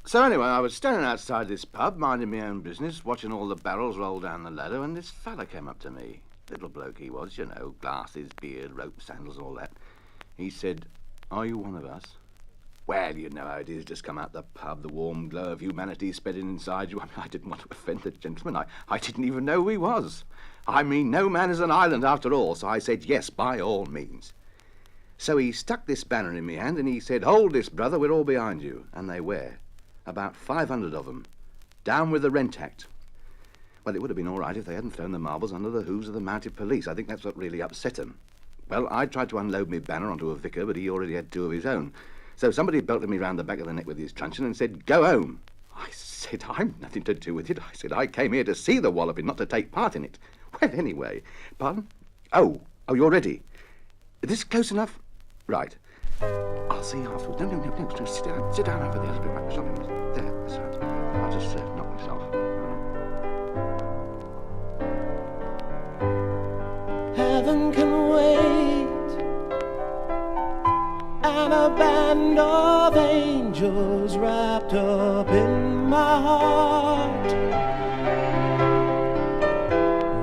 So anyway, I was standing outside this pub, minding my own business, watching all the barrels roll down the ladder, and this fella came up to me. Little bloke he was, you know, glasses, beard, rope, sandals, all that. He said, "Are you one of us?" Well, you know how it is, just come out the pub, the warm glow of humanity spreading inside you. I mean, I didn't want to offend the gentleman. I didn't even know who he was. I mean, no man is an island after all, so I said, yes, by all means. So he stuck this banner in my hand and he said, "Hold this, brother, we're all behind you." And they were. About 500 of them. Down with the Rent Act. Well, it would have been all right if they hadn't thrown the marbles under the hooves of the mounted police. I think that's what really upset them. Well, I tried to unload my banner onto a vicar, but he already had two of his own. So somebody belted me round the back of the neck with his truncheon and said, "Go home." I said, "I'm nothing to do with it." I said, "I came here to see the walloping, not to take part in it." Well, anyway, pardon? Oh, you're ready. Is this close enough? Right. I'll see you afterwards. No. Sit down over there. I'll be right. Something. There, that's right. I'll just knock myself. Heaven can wait, and a band of angels wrapped up in my heart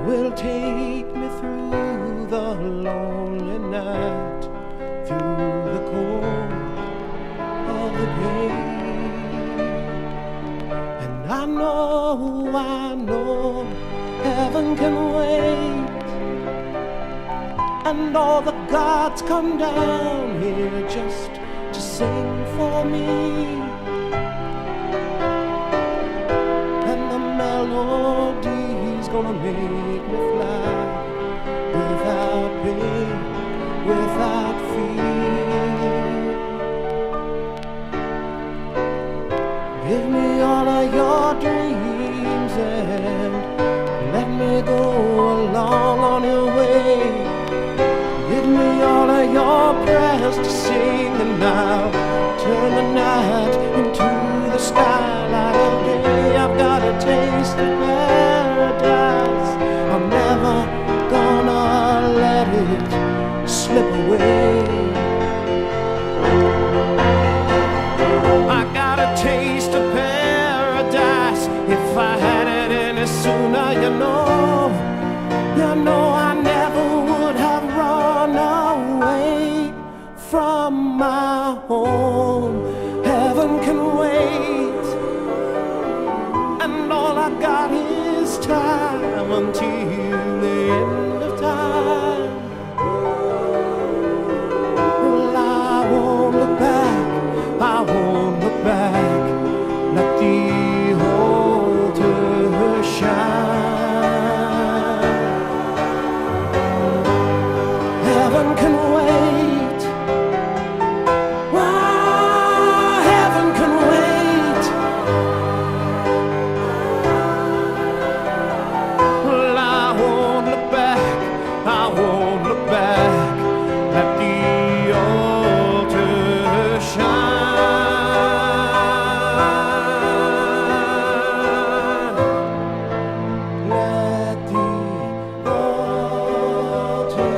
will take me through the lonely night, through the cold of the pain. And I know heaven can wait, and all the gods come down here just to sing for me. And the melody's gonna make me fly without pain, without fear. Give me all of your dreams and let me go along on your way. Give me all of your prayers to sing, and I'll turn the night into the skylight of day. I've got a taste of paradise. I'm never gonna let it slip away. I got a taste of paradise. If I had it any sooner, you know I never would have run away from my home. Heaven can wait, and all I got is time until the end of time. Well, I won't look back, I won't look back. Let the altar shine. Heaven can wait. Why, heaven can wait. Well, I won't look back, I won't look back. Let the altar shine. Let the altar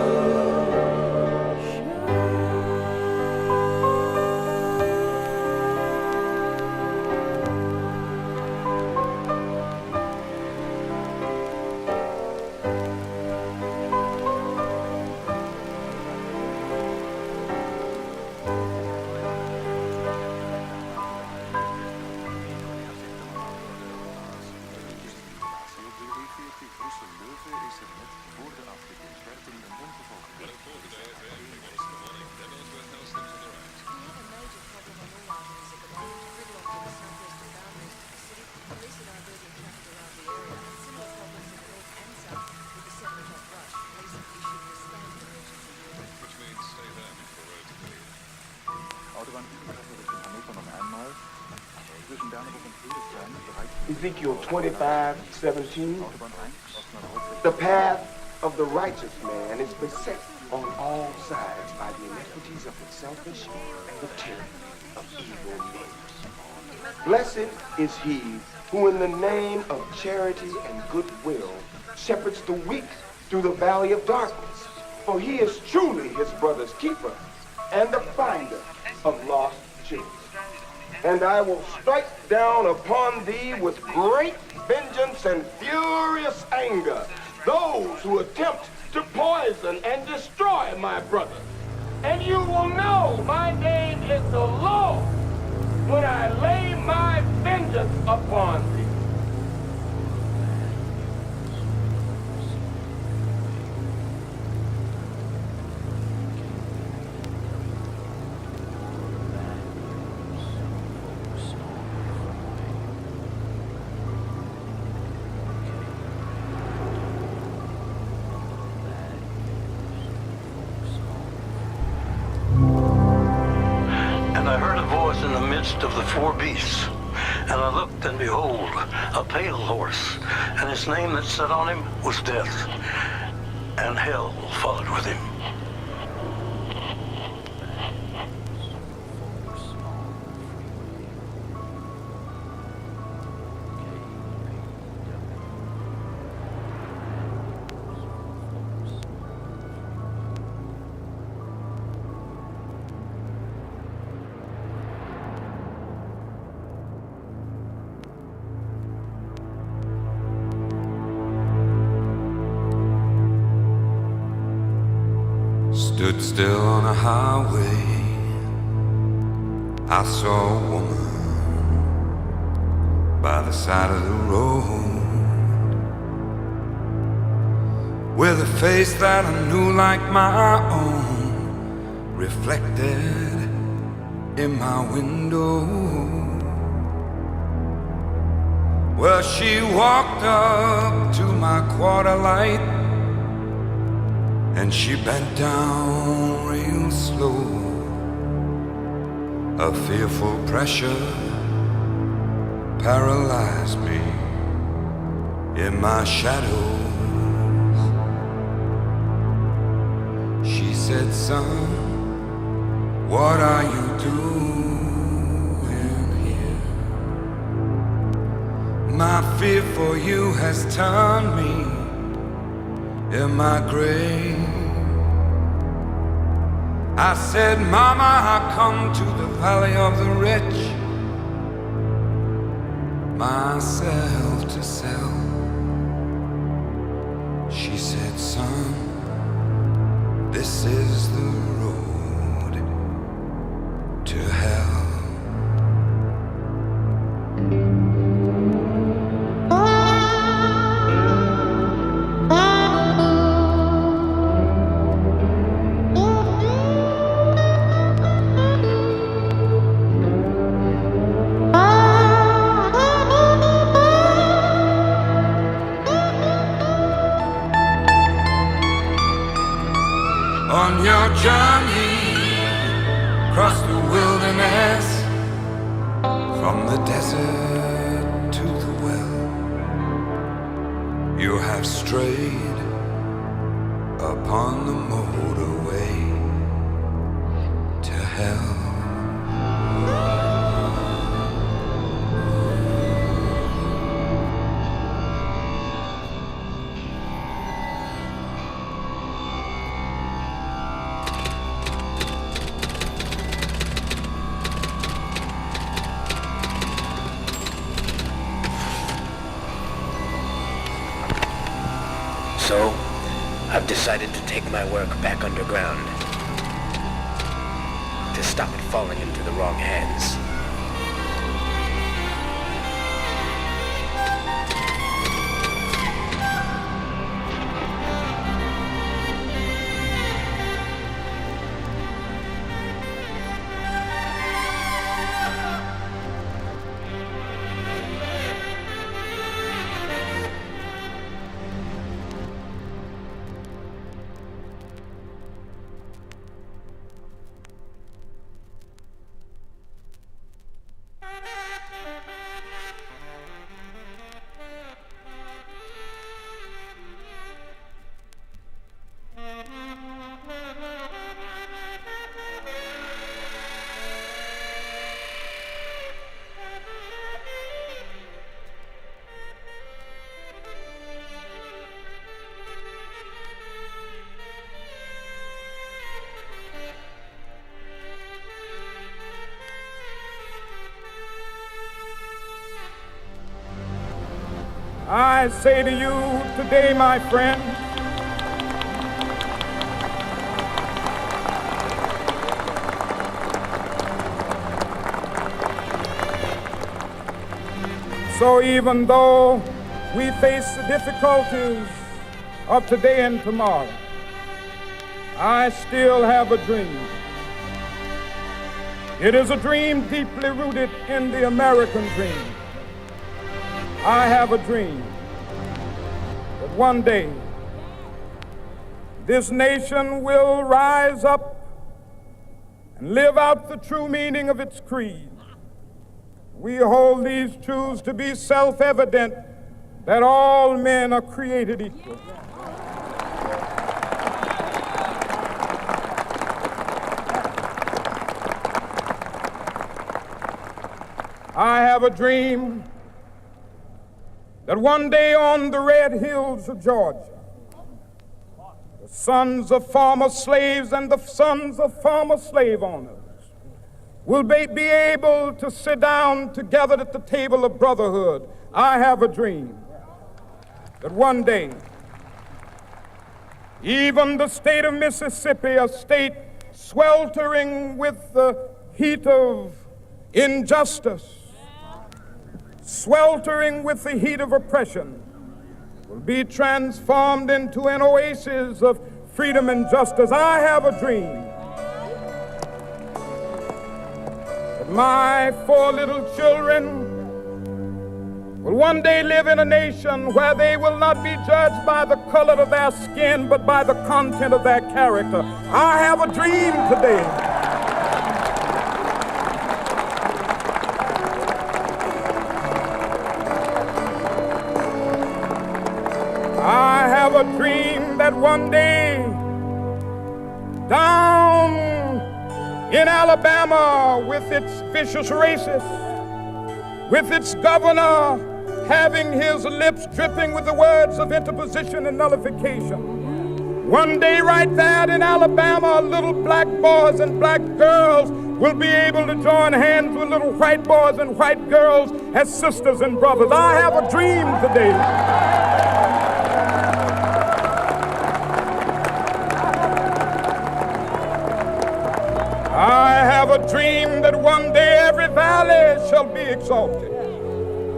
Ezekiel 25:17. The path of the righteous man is beset on all sides by the iniquities of the selfish and the tyranny of evil men. Blessed is he who in the name of charity and goodwill shepherds the weak through the valley of darkness, for he is truly his brother's keeper and the finder of lost children. and I will strike down upon thee with great vengeance and furious anger those who attempt to poison and destroy my brother. And you will know my name is the Lord when I lay my vengeance upon thee. In the midst of the four beasts, and I looked, and behold, a pale horse, and his name that sat on him was Death, and hell followed with him. Stood still on a highway, I saw a woman by the side of the road, with a face that I knew like my own, reflected in my window. Well, she walked up to my quarter light, and she bent down real slow. A fearful pressure paralyzed me in my shadows. She said, "Son, what are you doing here? My fear for you has turned me in my grave." I said, "Mama, I come to the valley of the rich, myself to sell." She said, "Son, this is the road to hell." On your journey across the wilderness, from the desert to the well, you have strayed upon the motorway to hell. So, I've decided to take my work back underground, to stop it falling into the wrong hands. I say to you today, my friend, so even though we face the difficulties of today and tomorrow, I still have a dream. It is a dream deeply rooted in the American dream. I have a dream that one day this nation will rise up and live out the true meaning of its creed. We hold these truths to be self-evident, that all men are created equal. I have a dream that one day on the red hills of Georgia, the sons of former slaves and the sons of former slave owners will be able to sit down together at the table of brotherhood. I have a dream that one day, even the state of Mississippi, a state sweltering with the heat of injustice, sweltering with the heat of oppression, will be transformed into an oasis of freedom and justice. I have a dream that my 4 little children will one day live in a nation where they will not be judged by the color of their skin, but by the content of their character. I have a dream today. I have a dream that one day down in Alabama, with its vicious racists, with its governor having his lips dripping with the words of interposition and nullification, one day right there in Alabama, little black boys and black girls will be able to join hands with little white boys and white girls as sisters and brothers. I have a dream today. I have a dream that one day every valley shall be exalted,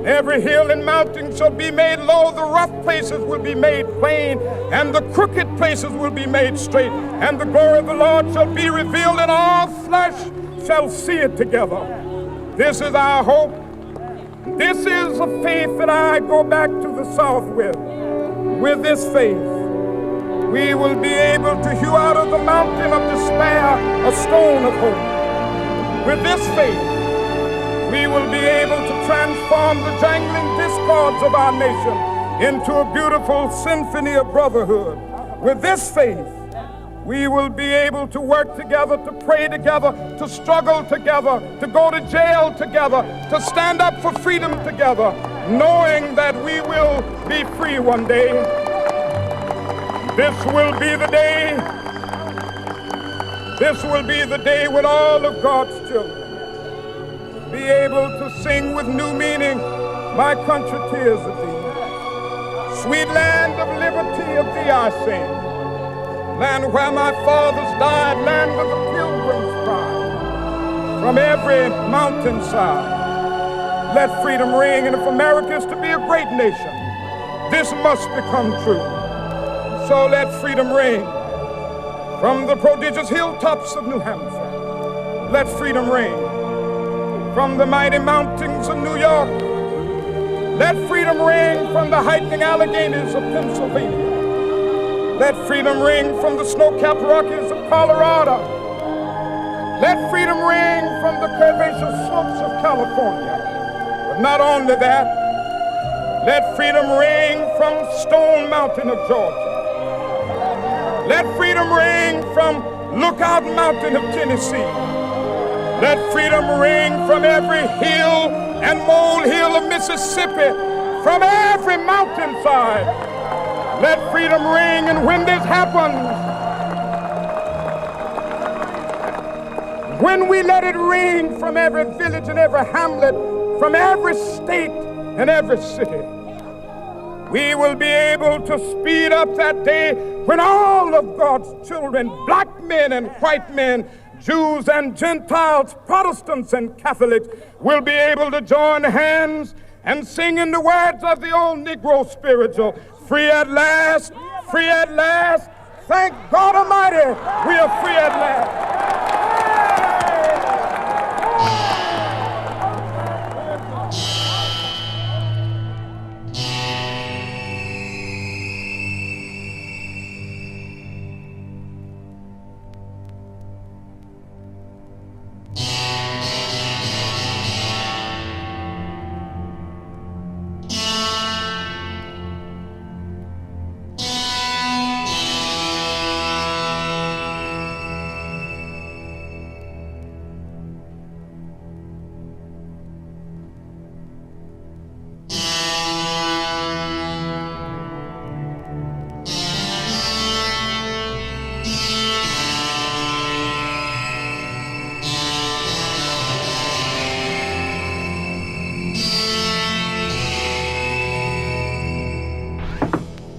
every hill and mountain shall be made low, the rough places will be made plain, and the crooked places will be made straight, and the glory of the Lord shall be revealed, and all flesh shall see it together. This is our hope. This is a faith that I go back to the South with. With this faith, we will be able to hew out of the mountain of despair a stone of hope. With this faith, we will be able to transform the jangling discords of our nation into a beautiful symphony of brotherhood. With this faith, we will be able to work together, to pray together, to struggle together, to go to jail together, to stand up for freedom together, knowing that we will be free one day. This will be the day. This will be the day when all of God's children be able to sing with new meaning, my country, tears of thee. Sweet land of liberty, of thee I sing. Land where my fathers died, land of the pilgrim's pride. From every mountainside, let freedom ring. And if America is to be a great nation, this must become true. So let freedom ring from the prodigious hilltops of New Hampshire. Let freedom ring from the mighty mountains of New York. Let freedom ring from the heightening Alleghenies of Pennsylvania. Let freedom ring from the snow-capped Rockies of Colorado. Let freedom ring from the curvaceous slopes of California. But not only that, let freedom ring from Stone Mountain of Georgia. Let freedom ring from Lookout Mountain of Tennessee. Let freedom ring from every hill and molehill of Mississippi, from every mountainside. Let freedom ring, and when this happens, when we let it ring from every village and every hamlet, from every state and every city, we will be able to speed up that day when all of God's children, black men and white men, Jews and Gentiles, Protestants and Catholics, will be able to join hands and sing in the words of the old Negro spiritual, free at last, free at last. Thank God Almighty, we are free at last.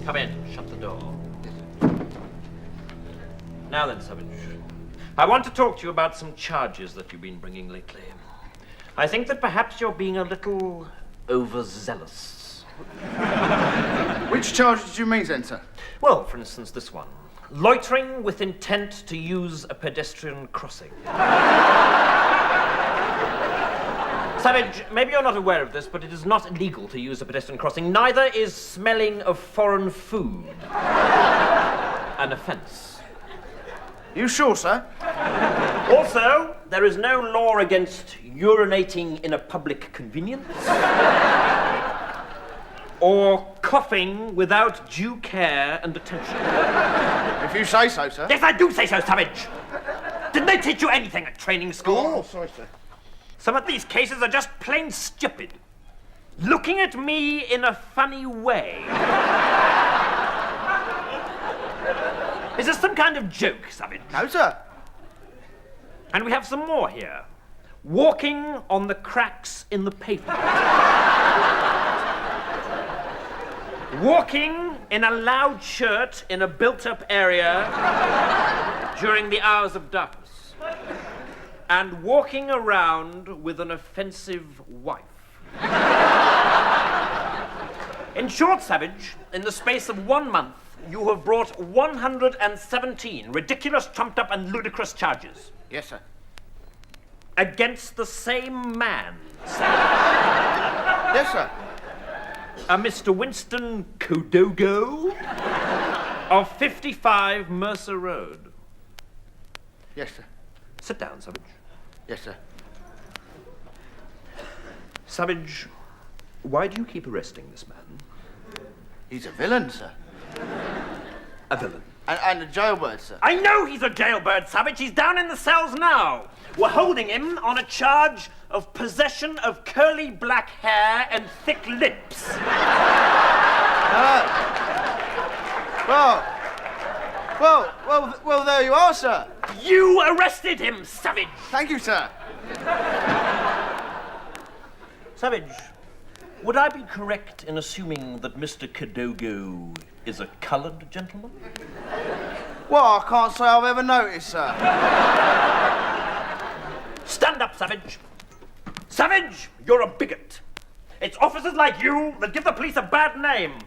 Come in, shut the door. Now then, Savage, I want to talk to you about some charges that you've been bringing lately. I think that perhaps you're being a little overzealous. Which charges do you mean, then, sir? Well, for instance, this one. Loitering with intent to use a pedestrian crossing. Savage, maybe you're not aware of this, but it is not illegal to use a pedestrian crossing. Neither is smelling of foreign food an offence. You sure, sir? Also, there is no law against urinating in a public convenience or coughing without due care and attention. If you say so, sir. Yes, I do say so, Savage. Didn't they teach you anything at training school? Oh, sorry, sir. Some of these cases are just plain stupid. Looking at me in a funny way. Is this some kind of joke, Savage? No, sir. And we have some more here. Walking on the cracks in the pavement. Walking in a loud shirt in a built-up area during the hours of darkness. And walking around with an offensive wife. In short, Savage, in the space of 1 month, you have brought 117 ridiculous, trumped-up, and ludicrous charges. Yes, sir. Against the same man, Yes, sir. a Mr. Winston Kodogo of 55 Mercer Road. Yes, sir. Sit down, Savage. Yes, sir. Savage, why do you keep arresting this man? He's a villain, sir. A villain. And a jailbird, sir. I know he's a jailbird, Savage. He's down in the cells now. We're holding him on a charge of possession of curly black hair and thick lips. Well, there you are, sir. You arrested him, Savage. Thank you, sir. Savage, would I be correct in assuming that Mr. Kodogo is a coloured gentleman? Well, I can't say I've ever noticed, sir. Stand up, Savage. Savage, you're a bigot. It's officers like you that give the police a bad name.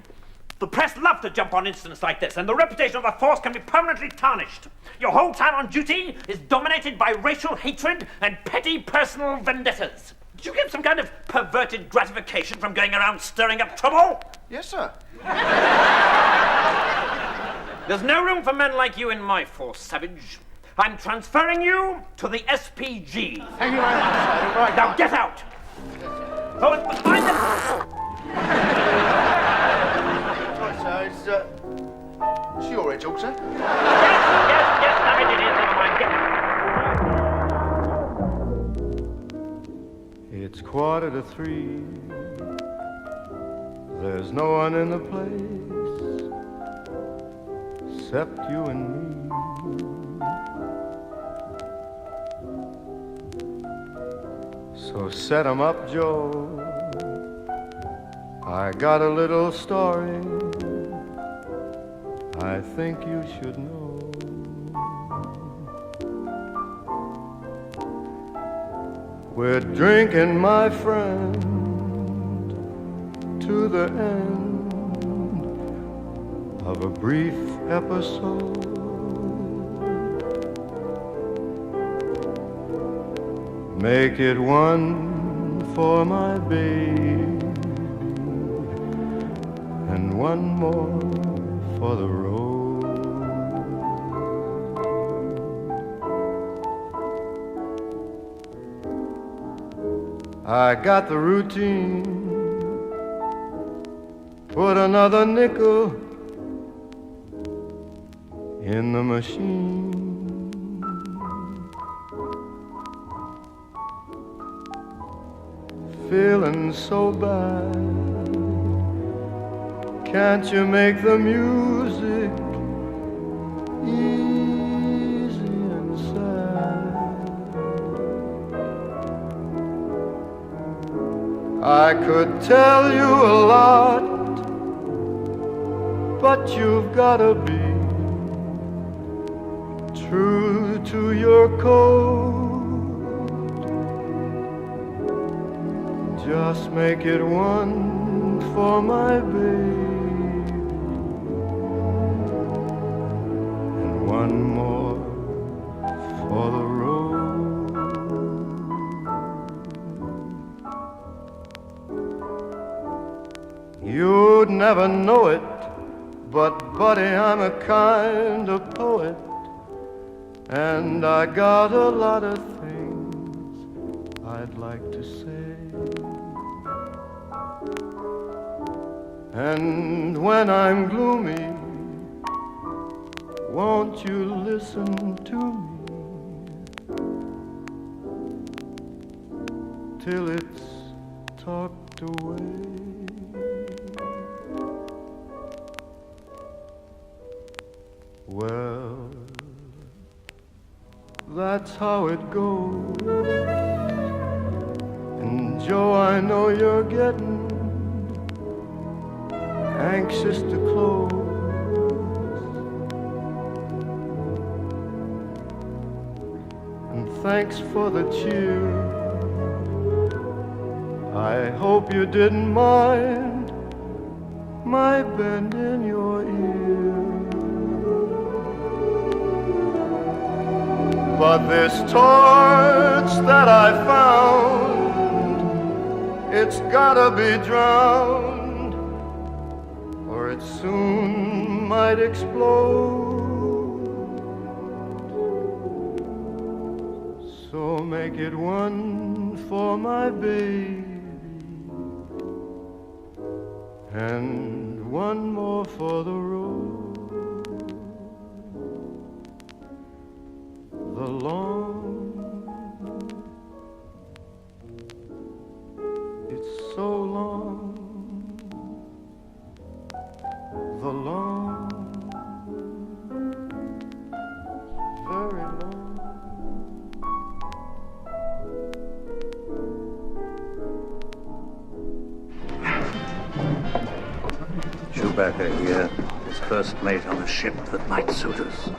The press love to jump on incidents like this, and the reputation of the force can be permanently tarnished. Your whole time on duty is dominated by racial hatred and petty personal vendettas. Did you get some kind of perverted gratification from going around stirring up trouble? Yes, sir. There's no room for men like you in my force, Savage. I'm transferring you to the SPG. Thank you very much, sir. Right, Now get out! Oh, it's behind them! Right, sir. It's your edge, sir. Yes, Savage, it is. Never mind. Get It's 2:45. There's no one in the place except you and me. So set 'em up, Joe. I got a little story I think you should know. We're drinking, my friend, to the end of a brief episode. Make it one for my babe and one more for the road. I got the routine, put another nickel in the machine. Feeling so bad, can't you make the music easy and sad? I could tell you a lot, but you've gotta be true to your code. Just make it one for my baby and one more for the road. You'd never know it, but buddy, I'm a kind of poet, and I got a lot of things I'd like to say. And when I'm gloomy, won't you listen to me till it's talked away? Well, that's how it goes. And Joe, I know you're getting anxious to close. And thanks for the cheer. I hope you didn't mind my bending your ear. But this torch that I found, it's gotta be drowned, or it soon might explode. So make it one for my baby and one more for the road. The long, it's so long, the long, very long. Schubacher here is first mate on a ship that might suit us.